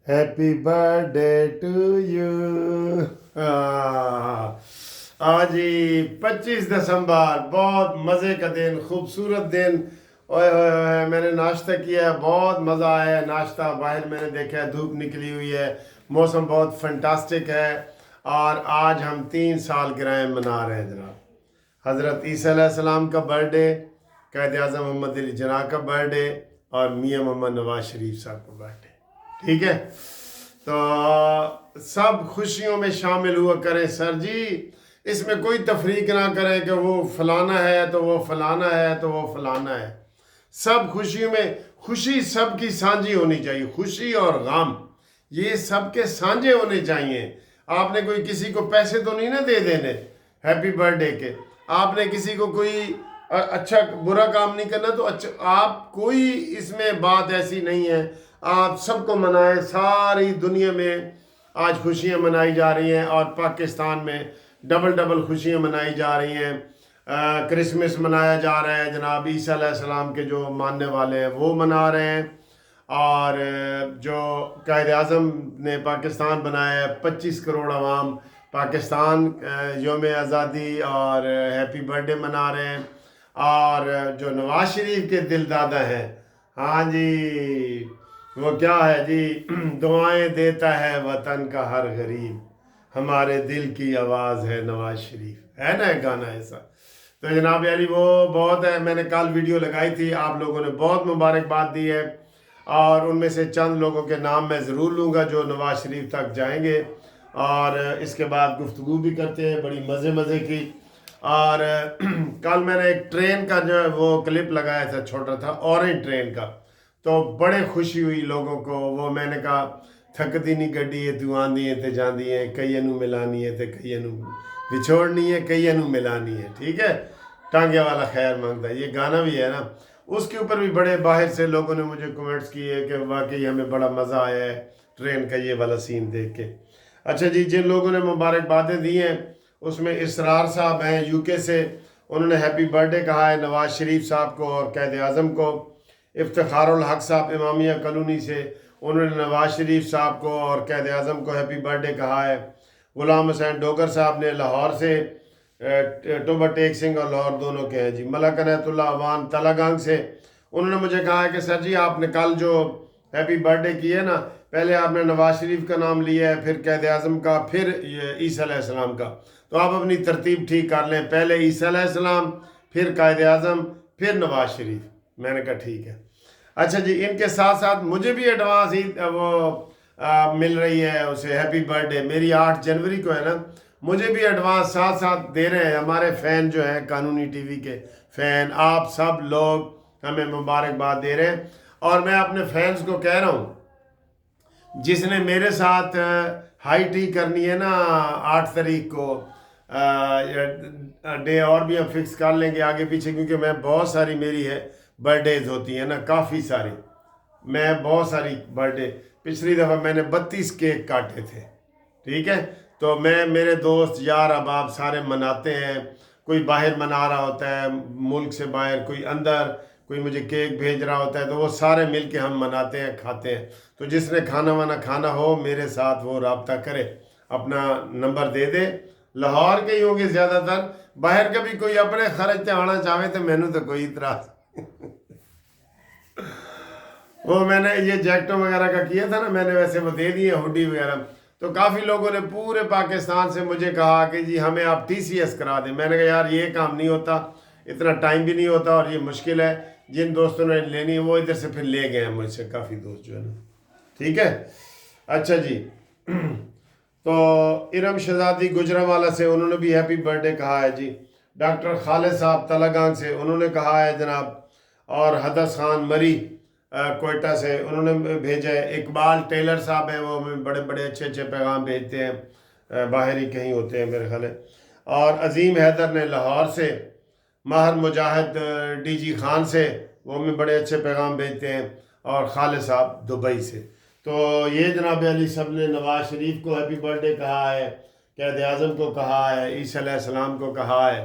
Happy birthday to you. آج ہی 25 دسمبر، بہت مزے کا دن، خوبصورت دن۔ اوئے ہوئے ہوئے، میں نے ناشتہ کیا ہے، بہت مزہ آیا ہے ناشتہ۔ باہر میں نے دیکھا ہے دھوپ نکلی ہوئی ہے، موسم بہت فنٹاسٹک ہے، اور آج ہم 3 سال گرائم منا رہے ہیں جناب۔ حضرت عیسیٰ علیہ السلام کا برتھ ڈے، قائد اعظم محمد علی جناح کا برتھ ڈے، اور میاں محمد نواز شریف صاحب کا برتھ ڈے، ٹھیک ہے؟ تو سب خوشیوں میں شامل ہوا کریں سر جی، اس میں کوئی تفریق نہ کریں کہ وہ فلانا ہے تو وہ فلانا ہے تو وہ فلانا ہے۔ سب خوشیوں میں، خوشی سب کی سانجھی ہونی چاہیے، خوشی اور غم یہ سب کے سانجھے ہونے چاہیے۔ آپ نے کوئی کسی کو پیسے تو نہیں نہ دے دینے ہیپی برتھ ڈے کے، آپ نے کسی کو کوئی اچھا برا کام نہیں کرنا، تو اچھا آپ کوئی اس میں بات ایسی نہیں ہے، آپ سب کو منائیں۔ ساری دنیا میں آج خوشیاں منائی جا رہی ہیں، اور پاکستان میں ڈبل خوشیاں منائی جا رہی ہیں۔ کرسمس منایا جا رہا ہے جناب، عیسیٰ علیہ السلام کے جو ماننے والے ہیں وہ منا رہے ہیں، اور جو قائد اعظم نے پاکستان بنایا ہے، 25 کروڑ عوام پاکستان یوم آزادی اور ہیپی برتھ ڈے منا رہے ہیں۔ اور جو نواز شریف کے دل دادا ہیں، ہاں جی، وہ کیا ہے جی، دعائیں دیتا ہے وطن کا ہر غریب، ہمارے دل کی آواز ہے نواز شریف، ہے نا ایک گانا ایسا؟ تو جناب علی وہ بہت ہے، میں نے کل ویڈیو لگائی تھی، آپ لوگوں نے بہت مبارکباد دی ہے، اور ان میں سے چند لوگوں کے نام میں ضرور لوں گا جو نواز شریف تک جائیں گے، اور اس کے بعد گفتگو بھی کرتے ہیں بڑی مزے کی۔ اور کل میں نے ایک ٹرین کا جو ہے وہ کلپ لگایا تھا، چھوٹا تھا، اورنج ٹرین کا، تو بڑے خوشی ہوئی لوگوں کو۔ وہ میں نے کہا تھکتی نہیں گڈی ہے تو آندی ہے تے جاندی ہے، کئی نو ملانی ہے تے کئی نو بچھوڑنی ہے، کئی نو ملانی ہے، ٹھیک ہے؟ ٹانگے والا خیر مانگتا ہے، یہ گانا بھی ہے نا، اس کے اوپر بھی بڑے باہر سے لوگوں نے مجھے کمنٹس کیے کہ واقعی ہمیں بڑا مزہ آیا ہے ٹرین کا یہ والا سین دیکھ کے۔ اچھا جی، جن لوگوں نے مبارکبادیں دی ہیں اس میں اسرار صاحب ہیں یو کے سے، انہوں نے ہیپی برتھ ڈے کہا ہے نواز شریف صاحب کو اور قائد اعظم کو۔ افتخار الحق صاحب امامیہ کالونی سے، انہوں نے نواز شریف صاحب کو اور قائد اعظم کو ہیپی برتھ ڈے کہا ہے۔ غلام حسین ڈوگر صاحب نے لاہور سے، ٹوبہ ٹیک سنگھ اور لاہور دونوں کے ہیں جی۔ ملک عنایت اللہ عوان تلہ گنگ سے، انہوں نے مجھے کہا ہے کہ سر جی آپ نے کل جو ہیپی برتھ ڈے کی ہے نا، پہلے آپ نے نواز شریف کا نام لیا ہے، پھر قائد اعظم کا، پھر عیسیٰ علیہ السلام کا، تو آپ اپنی ترتیب ٹھیک کر لیں، پہلے عیسیٰ علیہ السلام، پھر قائد اعظم، پھر نواز شریف۔ میں نے کہا ٹھیک ہے۔ اچھا جی، ان کے ساتھ ساتھ مجھے بھی ایڈوانس ہی وہ مل رہی ہے اسے ہیپی برتھ ڈے، میری 8 جنوری کو ہے نا، مجھے بھی ایڈوانس ساتھ دے رہے ہیں ہمارے فین جو ہیں، قانونی ٹی وی کے فین، آپ سب لوگ ہمیں مبارکباد دے رہے ہیں۔ اور میں اپنے فینس کو کہہ رہا ہوں، جس نے میرے ساتھ ہائی ٹی کرنی ہے نا 8 تاریخ کو، ڈے اور بھی ہم فکس کر لیں گے آگے پیچھے، کیونکہ میں بہت ساری میری ہے برتھ ڈیز ہوتی ہیں نا، کافی ساری، میں بہت ساری برتھ ڈے، پچھلی دفعہ میں نے 32 کیک کاٹے تھے، ٹھیک ہے؟ تو میرے دوست یار احباب سارے مناتے ہیں، کوئی باہر منا رہا ہوتا ہے ملک سے باہر، کوئی اندر، کوئی مجھے کیک بھیج رہا ہوتا ہے، تو وہ سارے مل کے ہم مناتے ہیں، کھاتے ہیں۔ تو جس نے کھانا وانا کھانا ہو میرے ساتھ وہ رابطہ کرے، اپنا نمبر دے دے، لاہور کے ہی ہوں گے زیادہ تر، باہر کا بھی کوئی اپنے خرچ تے آنا چاہے تو مینوں تو کوئی اعتراض وہ میں نے یہ جیکٹوں وغیرہ کا کیا تھا نا، میں نے ویسے وہ دے دیے ہوڈی وغیرہ، تو کافی لوگوں نے پورے پاکستان سے مجھے کہا کہ جی ہمیں آپ ٹی سی ایس کرا دیں۔ میں نے کہا یار یہ کام نہیں ہوتا، اتنا ٹائم بھی نہیں ہوتا، اور یہ مشکل ہے، جن دوستوں نے لینی ہے وہ ادھر سے پھر لے گئے ہیں مجھ سے، کافی دوست جو ہے نا، ٹھیک ہے؟ اچھا جی، تو ارم شہزادی گجرانوالہ سے، انہوں نے بھی ہیپی برتھ ڈے کہا ہے جی۔ ڈاکٹر خالد صاحب تلہ گنگ سے، انہوں نے کہا ہے جناب، اور حدث خان مری کوئٹہ سے، انہوں نے بھیجا ہے۔ اقبال ٹیلر صاحب ہیں، وہ بڑے اچھے پیغام بھیجتے ہیں، باہر ہی کہیں ہوتے ہیں میرے خیال ہے۔ اور عظیم حیدر نے لاہور سے، ماہر مجاہد ڈی جی خان سے، وہ بھی بڑے اچھے پیغام بھیجتے ہیں، اور خالد صاحب دبئی سے۔ تو یہ جناب علی سب نے نواز شریف کو ہیپی برتھ ڈے کہا ہے، قائد اعظم کو کہا ہے، عیسیٰ علیہ السلام کو کہا ہے۔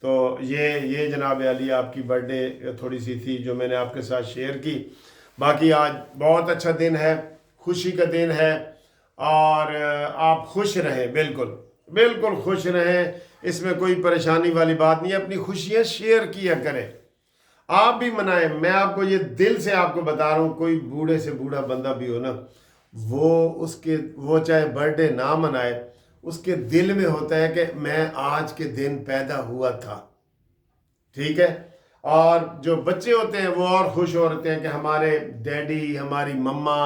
تو یہ جناب علی آپ کی برتھ ڈے تھوڑی سی تھی جو میں نے آپ کے ساتھ شیئر کی۔ باقی آج بہت اچھا دن ہے، خوشی کا دن ہے، اور آپ خوش رہیں، بالکل بالکل خوش رہیں، اس میں کوئی پریشانی والی بات نہیں ہے، اپنی خوشیاں شیئر کیا کریں، آپ بھی منائیں۔ میں آپ کو یہ دل سے آپ کو بتا رہا ہوں، کوئی بوڑھے سے بوڑھا بندہ بھی ہو نا، وہ چاہے برتھ ڈے نہ منائے، اس کے دل میں ہوتا ہے کہ میں آج کے دن پیدا ہوا تھا، ٹھیک ہے؟ اور جو بچے ہوتے ہیں وہ اور خوش ہوتے ہیں کہ ہمارے ڈیڈی، ہماری مما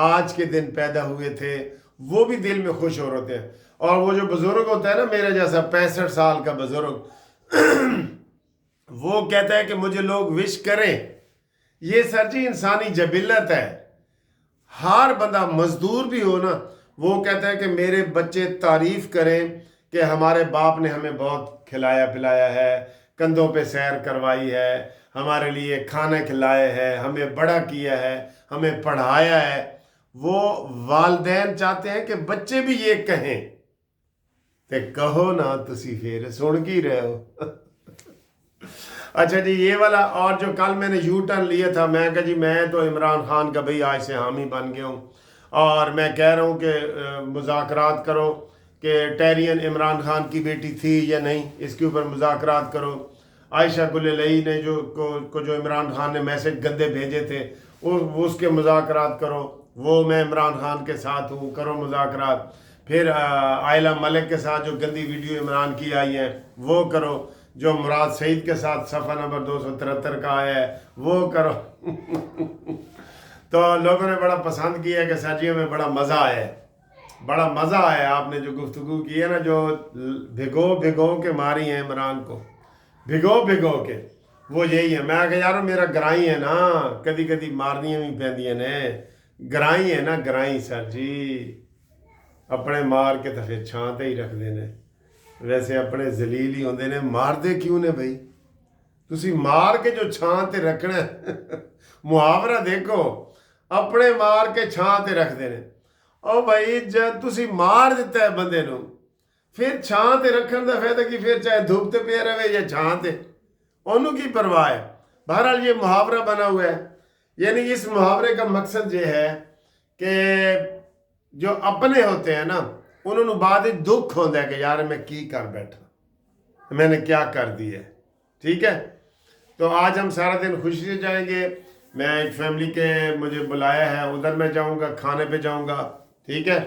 آج کے دن پیدا ہوئے تھے، وہ بھی دل میں خوش ہو رہتے ہیں۔ اور وہ جو بزرگ ہوتا ہے نا، میرے جیسا 65 سال کا بزرگ، وہ کہتا ہے کہ مجھے لوگ وش کریں، یہ سر جی انسانی جبلت ہے۔ ہر بندہ مزدور بھی ہو نا، وہ کہتا ہے کہ میرے بچے تعریف کریں کہ ہمارے باپ نے ہمیں بہت کھلایا پلایا ہے، کندھوں پہ سیر کروائی ہے، ہمارے لیے کھانا کھلائے ہے، ہمیں بڑا کیا ہے، ہمیں پڑھایا ہے۔ وہ والدین چاہتے ہیں کہ بچے بھی یہ کہیں، تے کہو نا تسی پھر سن کی رہے ہو۔ اچھا جی، یہ والا، اور جو کل میں نے یو ٹرن لیا تھا، میں کہا جی میں تو عمران خان کا بھئی آج سے حامی بن گیا ہوں، اور میں کہہ رہا ہوں کہ مذاکرات کرو کہ ٹیرین عمران خان کی بیٹی تھی یا نہیں، اس کے اوپر مذاکرات کرو۔ عائشہ گل لئی نے جو عمران خان نے میسج گندے بھیجے تھے، اس کے مذاکرات کرو، وہ میں عمران خان کے ساتھ ہوں، کرو مذاکرات۔ پھر عائلہ ملک کے ساتھ جو گندی ویڈیو عمران کی آئی ہے وہ کرو، جو مراد سعید کے ساتھ صفحہ نمبر 273 کا آیا ہے وہ کرو۔ تو لوگوں نے بڑا پسند کیا کہ ساجیوں میں بڑا مزہ آیا ہے، بڑا مزہ آیا، آپ نے جو گفتگو کی ہے نا، جو بھگو کے ماری ہیں عمران کو، بھگو کے، وہ یہی ہے۔ میں کہ یارو میرا گرائی ہے نا، کدی کدی مارنیاں بھی پیندیاں نے، گرائی ہے نا، گرائی سر جی، اپنے مار کے تو پھر چھانتے ہی رکھ دینے، ویسے اپنے ذلیل ہی ہوندے نے، مار دے کیوں نے بھائی؟ تسی مار کے جو چھانتے رکھنا ہے، محاورہ دیکھو، اپنے مار کے چھانتے رکھ دینے۔ او بھائی جب تسی مار دیتا ہے بندے نو، پھر چھانتے رکھن دا فائدہ کی؟ پھر چاہے دھوپ تے پیا رہے یا چھانتے، انہوں کی پرواہ ہے۔ بہرحال یہ محاورہ بنا ہوا ہے، یعنی اس محاورے کا مقصد یہ ہے کہ جو اپنے ہوتے ہیں نا، انہوں نے بعد دکھ ہوتا ہے کہ یار میں کی کر بیٹھا، میں نے کیا کر دی ہے، ٹھیک ہے؟ تو آج ہم سارا دن خوشی سے جائیں گے، میں ایک فیملی کے مجھے بلایا ہے، ادھر میں جاؤں گا، کھانے پہ جاؤں گا، ٹھیک ہے؟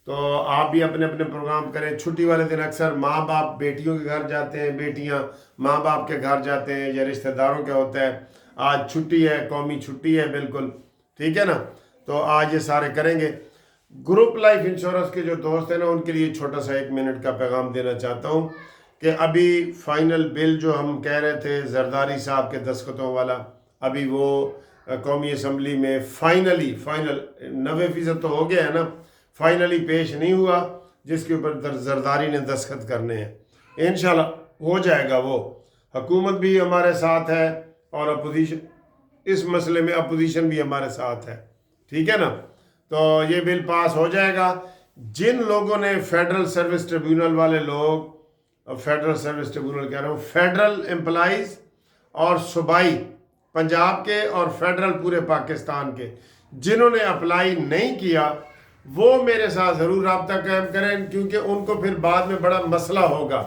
تو آپ بھی اپنے اپنے پروگرام کریں۔ چھٹی والے دن اکثر ماں باپ بیٹیوں کے گھر جاتے ہیں، بیٹیاں ماں باپ کے گھر جاتے ہیں، یا رشتہ داروں کا ہوتا ہے۔ آج چھٹی ہے، قومی چھٹی ہے بالکل، ٹھیک ہے نا؟ تو آج یہ سارے کریں گے۔ گروپ لائف انشورنس کے جو دوست ہیں نا، ان کے لیے چھوٹا سا 1 منٹ کا پیغام دینا چاہتا ہوں کہ ابھی فائنل بل جو ہم کہہ رہے تھے زرداری صاحب کے دستخطوں والا، ابھی وہ قومی اسمبلی میں فائنل 90% تو ہو گیا ہے نا، فائنلی پیش نہیں ہوا، جس کے اوپر زرداری نے دستخط کرنے ہیں۔ انشاءاللہ ہو جائے گا وہ۔ حکومت بھی ہمارے ساتھ ہے، اور اپوزیشن، اس مسئلے میں اپوزیشن بھی ہمارے ساتھ ہے، ٹھیک ہے نا؟ تو یہ بل پاس ہو جائے گا۔ جن لوگوں نے فیڈرل سروس ٹریبیونل والے لوگ، فیڈرل سروس ٹریبیونل کہہ رہا ہوں، فیڈرل امپلائیز اور صوبائی پنجاب کے اور فیڈرل پورے پاکستان کے، جنہوں نے اپلائی نہیں کیا، وہ میرے ساتھ ضرور رابطہ قائم کریں، کیونکہ ان کو پھر بعد میں بڑا مسئلہ ہوگا۔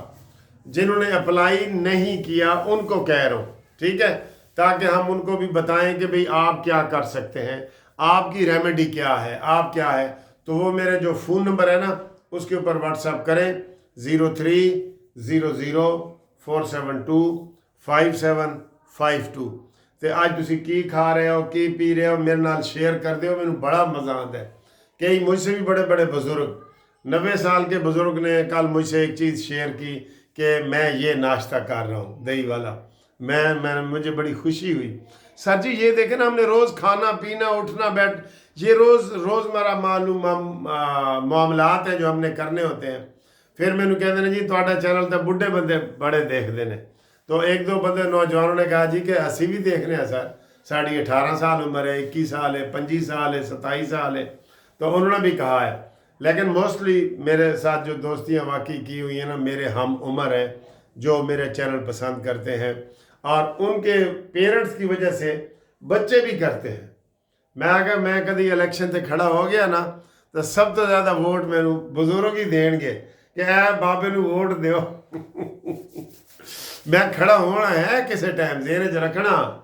جنہوں نے اپلائی نہیں کیا ان کو کہہ رہا ہوں، ٹھیک ہے؟ تاکہ ہم ان کو بھی بتائیں کہ بھئی آپ کیا کر سکتے ہیں، آپ کی ریمیڈی کیا ہے، آپ کیا ہے۔ تو وہ میرے جو فون نمبر ہے نا، اس کے اوپر واٹس ایپ کریں، 030047255752۔ تے آج تسی کی کھا رہے ہو، کی پی رہے ہو، میرے نال شیئر کر دیو، میں بڑا مزہ آتا ہے۔ کئی مجھ سے بھی بڑے بڑے بزرگ، 90 سال کے بزرگ نے کل مجھ سے ایک چیز شیئر کی کہ میں یہ ناشتہ کر رہا ہوں دہی والا، مجھے بڑی خوشی ہوئی۔ سر جی یہ دیکھیں نا، ہم نے روز کھانا پینا اٹھنا بیٹھ، یہ روزمرہ معاملات ہیں جو ہم نے کرنے ہوتے ہیں۔ پھر میں نے کہتے ہیں جی تھوڑا چینل تو بڈھے بندے بڑے دیکھتے ہیں۔ تو 1-2 بندے نوجوانوں نے کہا جی کہ اسی بھی دیکھنے ہیں سر، ساڑھی 18 سال عمر ہے، 21 سال ہے، 25 سال ہے، 27 سال ہے۔ تو انہوں نے بھی کہا ہے، لیکن موسٹلی میرے ساتھ جو دوستیاں واقعی کی ہوئی ہیں نا، میرے ہم عمر ہیں جو میرے چینل پسند کرتے ہیں، اور ان کے پیرنٹس کی وجہ سے بچے بھی کرتے ہیں۔ ਮੈਂ ਕਿਹਾ ਮੈਂ ਕਦੀ ਇਲੈਕਸ਼ਨ ਤੇ ਖੜਾ ਹੋ ਗਿਆ ਨਾ ਤਾਂ ਸਭ ਤੋਂ ਜ਼ਿਆਦਾ ਵੋਟ ਮੈਨੂੰ ਬਜ਼ੁਰਗ ਹੀ ਦੇਣਗੇ ਕਿ ਐ ਬਾਬੇ ਨੂੰ ਵੋਟ ਦਿਓ। ਮੈਂ ਖੜਾ ਹੋਣਾ ਹੈ ਕਿਸੇ ਟਾਈਮ ਦੇਣੇ 'ਚ ਰੱਖਣਾ।